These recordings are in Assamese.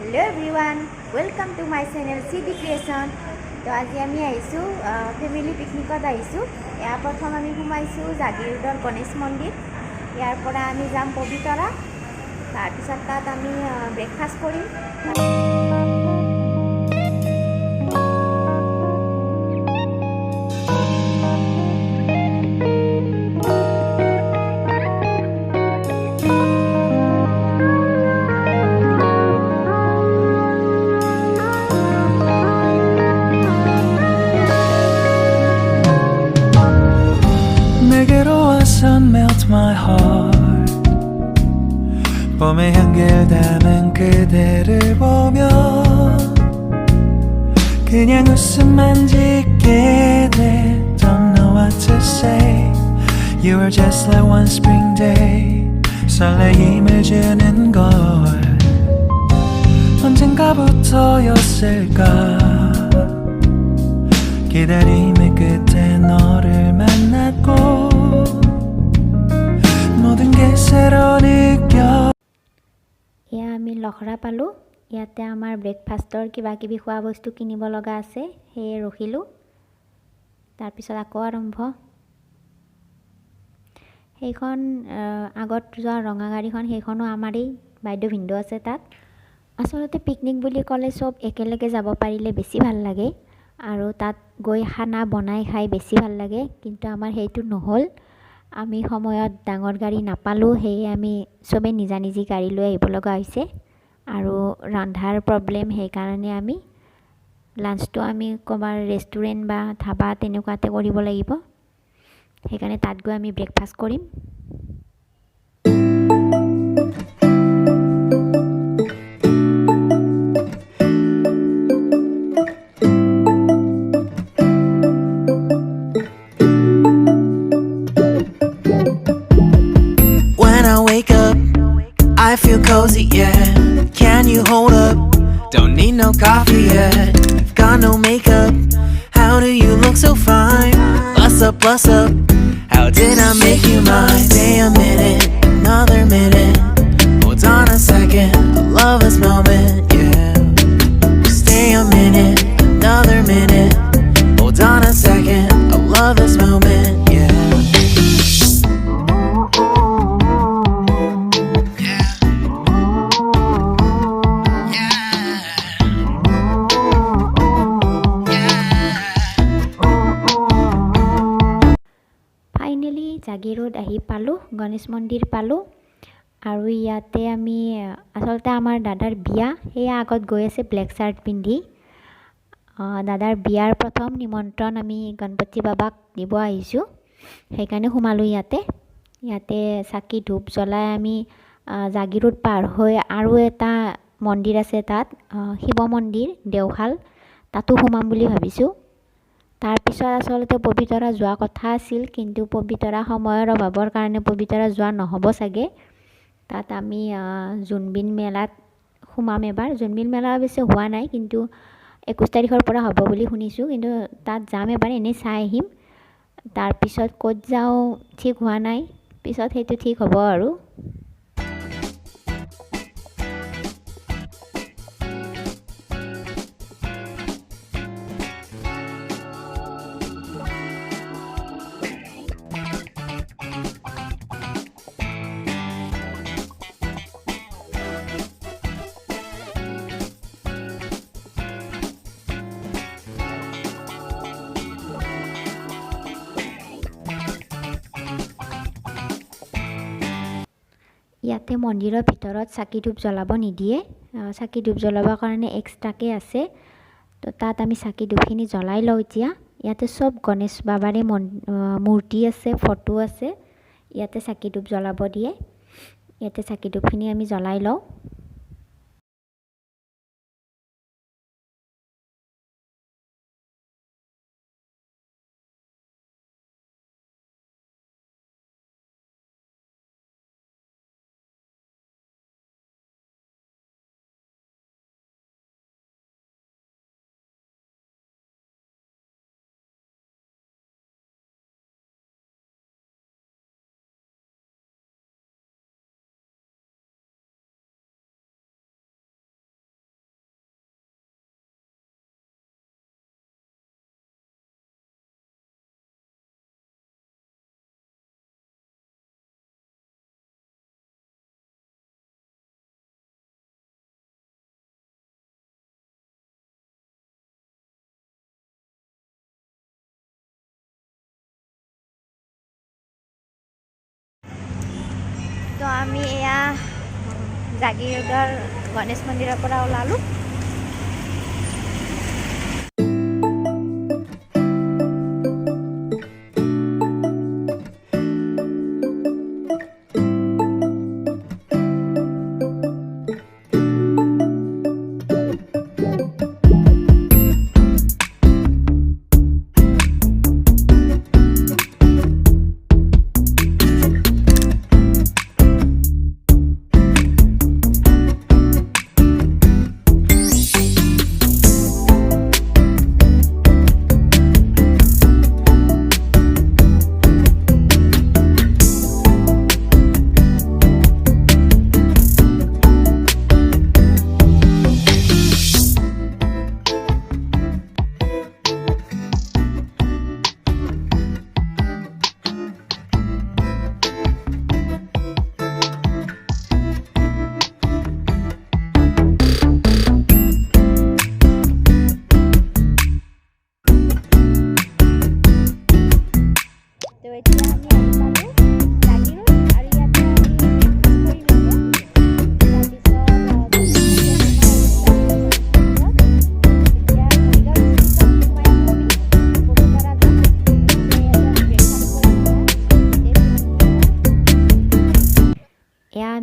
Hello everyone, welcome to my channel CD Creation. তো আজি আমি আহিছো ফ্যামিলি পিকনিকত আহিছো। ইয়াৰ প্ৰথম আমি ঘুমাইছো জাগিৰোডৰ গণেশ মন্দিৰ। ইয়াৰ পৰা আমি যাম পবিতৰা। তাৰ পিছত তাত আমি ব্ৰেকফাষ্ট কৰিম। 내게로 와서 melt my heart 봄의 향기를 담은 그대를 보며 그냥 웃음만 짓게 돼 Don't know what to say You are just like one spring day 설레임을 주는 걸 언젠가부터였을까 기다림의 끝에 너를 만났고 모든 게 새로 느껴 এয়া আমি লখৰা পালো। ইয়াতে আমাৰ ব্ৰেকফাষ্টৰ কিবা কিবি খোৱা বস্তু কিনিব লগা আছে, সেয়ে ৰখিলো। তাৰ পিছত আকৌ আৰম্ভ। সেইখন আগত যোৱা ৰঙা গাড়ীখন সেইখনো আমাৰেই বাইদেউ ভিন্দু আছে তাত। আচলতে পিকনিক বুলি ক'লে সব একেলগে যাব পাৰিলে বেছি ভাল লাগে আৰু তাত গৈ খানা বনাই খাই বেছি ভাল লাগে, কিন্তু আমাৰ সেইটো নহ'ল। আমি সময়ত ডাঙৰ গাড়ী নাপালোঁ, সেয়ে আমি সবে নিজা নিজে গাড়ী লৈ আহিব লগা হৈছে আৰু ৰন্ধাৰ প্ৰব্লেম, সেইকাৰণে আমি লাঞ্চটো আমি ক'বাৰ ৰেষ্টুৰেণ্ট বা ধাবা তেনেকুৱাতে কৰিব লাগিব। সেইকাৰণে তাত গৈ আমি ব্ৰেকফাষ্ট কৰিম। When I wake up, I feel cozy, yeah. Can you hold up? Don't need no coffee yet. Got no makeup. How do you look so fine? Bust up, bust up. How did I make you mine? Stay a minute, another minute. Hold on a second, I love this moment, yeah. Stay a minute, another minute. Hold on a second, I love this moment, yeah. Finally Jagiroad আহি পালোঁ, গণেশ মন্দিৰ পালোঁ। আৰু ইয়াতে আমি আচলতে আমাৰ দাদাৰ বিয়া, সেয়া আগত গৈ আছে ব্লেক চাৰ্ট পিন্ধি। দাদাৰ বিয়াৰ প্ৰথম নিমন্ত্ৰণ আমি গণপতি বাবাক দিব আহিছোঁ, সেইকাৰণে সোমালোঁ ইয়াতে। ইয়াতে চাকি ধূপ জ্বলাই আমি জাগিৰোড পাৰ হৈ আৰু এটা মন্দিৰ আছে তাত, শিৱ মন্দিৰ দেওশাল, তাতো সোমাম বুলি ভাবিছোঁ। তাৰপিছত আচলতে পবিতৰা যোৱা কথা আছিল, কিন্তু পবিতৰা সময়ৰ অভাৱৰ কাৰণে পবিতৰা যোৱা নহ'ব চাগে। তাত আমি জোনবিল মেলাত সোমাম এবাৰ। জোনবিল মেলা অৱশ্যে হোৱা নাই, কিন্তু 21 তাৰিখৰ পৰা হ'ব বুলি শুনিছোঁ, কিন্তু তাত যাম এবাৰ, এনেই চাই আহিম। তাৰপিছত ক'ত যাওঁ ঠিক হোৱা নাই, পিছত সেইটো ঠিক হ'ব আৰু। ইয়াতে মন্দিৰৰ ভিতৰত চাকি ধূপ জ্বলাব নিদিয়ে, চাকি ধূপ জ্বলাবৰ কাৰণে এক্সট্ৰাকৈ আছে। তো তাত আমি চাকি ধূপখিনি জ্বলাই লওঁ এতিয়া। ইয়াতে সব গণেশ বাবাৰে মূৰ্তি আছে, ফটো আছে। ইয়াতে চাকি ধূপ জ্বলাব দিয়ে। ইয়াতে চাকি ধূপখিনি আমি জ্বলাই লওঁ। তো আমি এয়া জাগিৰোডৰ গণেশ মন্দিৰৰ পৰা ওলালোঁ।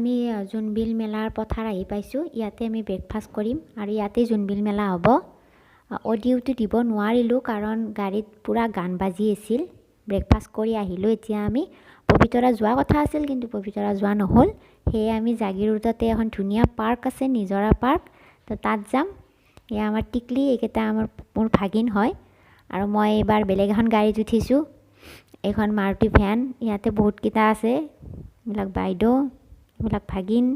আমি জোনবিল মেলাৰ পথাৰ আহি পাইছোঁ। ইয়াতে আমি ব্ৰেকফাষ্ট কৰিম আৰু ইয়াতে জোনবিল মেলা হ'ব। অডিঅ'টো দিব নোৱাৰিলোঁ কাৰণ গাড়ীত পুৰা গান বাজি আছিল। ব্ৰেকফাষ্ট কৰি আহিলোঁ। এতিয়া আমি পবিতৰা যোৱা কথা আছিল কিন্তু পবিতৰা যোৱা নহ'ল। সেয়ে আমি জাগিৰোডতে এখন ধুনীয়া পাৰ্ক আছে, নিজৰা পাৰ্ক, তো তাত যাম। এয়া আমাৰ টিকলি, এইকেইটা মোৰ ভাগিন হয় আৰু মই এইবাৰ বেলেগ এখন গাড়ীত উঠিছোঁ। এইখন মাৰুতি ভেন। ইয়াতে বহুতকেইটা আছে, এইবিলাক বাইদেউ, এইবিলাক ভাগিন।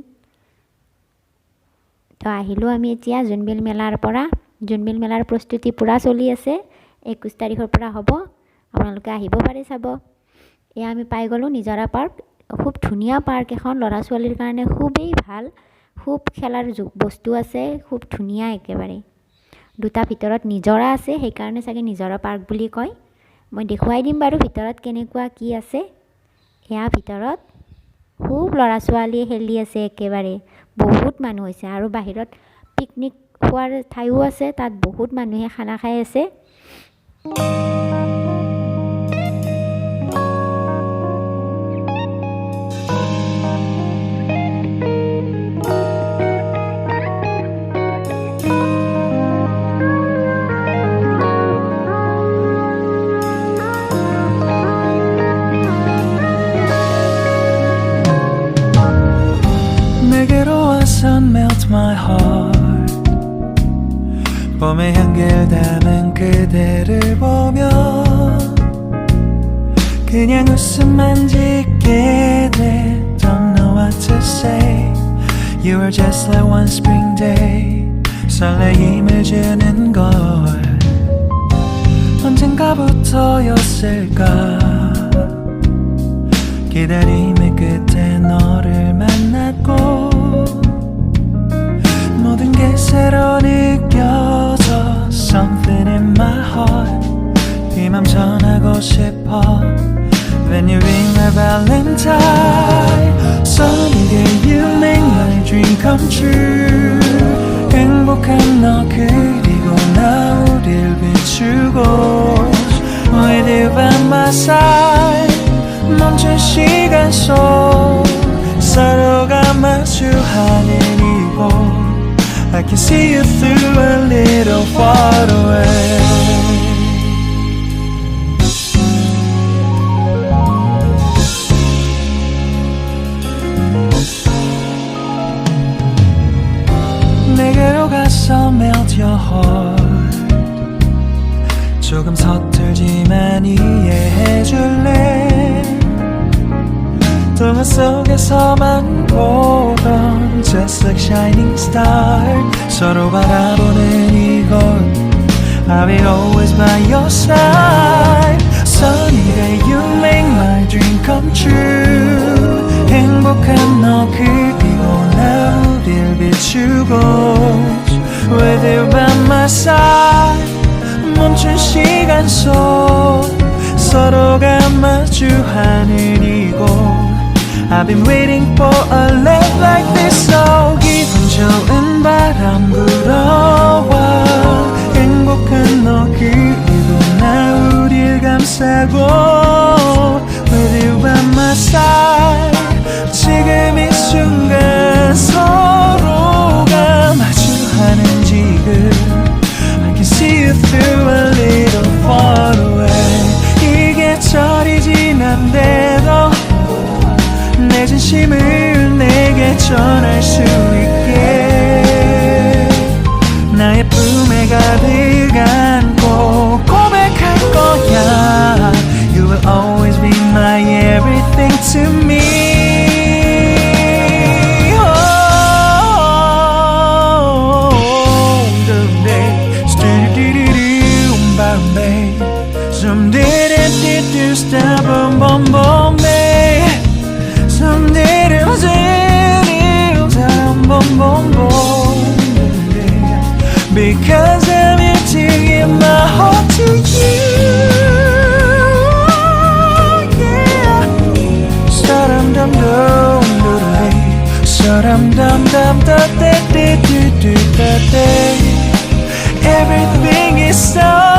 তো আহিলোঁ আমি এতিয়া জোনবিল মেলাৰ পৰা। জোনবিল মেলাৰ প্ৰস্তুতি পূৰা চলি আছে। 21 তাৰিখৰ পৰা হ'ব, আপোনালোকে আহিব পাৰে চাব। এয়া আমি পাই গ'লোঁ নিজৰা পাৰ্ক। খুব ধুনীয়া পাৰ্ক এখন, ল'ৰা ছোৱালীৰ কাৰণে খুবেই ভাল। খুব খেলাৰ বস্তু আছে, খুব ধুনীয়া একেবাৰে। দুটা ভিতৰত নিজৰা আছে, সেইকাৰণে চাগে নিজৰা পাৰ্ক বুলি কয়। মই দেখুৱাই দিম বাৰু ভিতৰত কেনেকুৱা কি আছে। এয়া ভিতৰত খুব ল'ৰা ছোৱালীয়ে খেলি আছে একেবাৰে, বহুত মানুহ হৈছে। আৰু বাহিৰত পিকনিক খোৱাৰ ঠাইও আছে, তাত বহুত মানুহে খানা খাই আছে। 내게로 와서 melt my heart. 봄의 향기를 담은 그대를 보며 그냥 웃음만 짓게 돼. Don't know what to say. You are just like one spring day. 설레임을 주는 걸 언젠가부터였을까. 기다림의 끝에 너를 만났고 모든 게 새로 느껴져. Something in my heart. 이 맘 전하고 싶어. When you ring my valentine. Sunny day you make my dream come true. 행복한 너 그리고 나 우릴 비추고 With you by my side. 멈춘 시간 속 서로가 마주하는 이곳 I can see you through a little far away. 내게로 가서 melt your heart. 조금 서툴지만 이해해줄래. 동화 속에서만 보던 Just like shining star. 서로 바라보는 이곳 I'll be always by your side. Sunny day you make my dream come true. 행복한 너 그리고 나 우릴 비추고 With you by my side. 멈춘 시간 속 서로가 마주하는 이곳 I've been waiting for a love like this. So 기분 좋은 바람 불어와 행복한 너 그리고 나 우릴 감싸고 With you by my side 지금 이 순간 서로가 마주하는 지금 I can see you through a little far away 이게 철이 지난데도 내 진심을 내게 전할 수 있게 나의 품에 가득 안고 고백할 거야 You will always be my everything to me Someday do stop boom boom boom Someday boom boom boom Because I'm here to give my heart to you Yeah Sa-dum dum dum dum Sa-dum dum dum da da da da da da Everything is so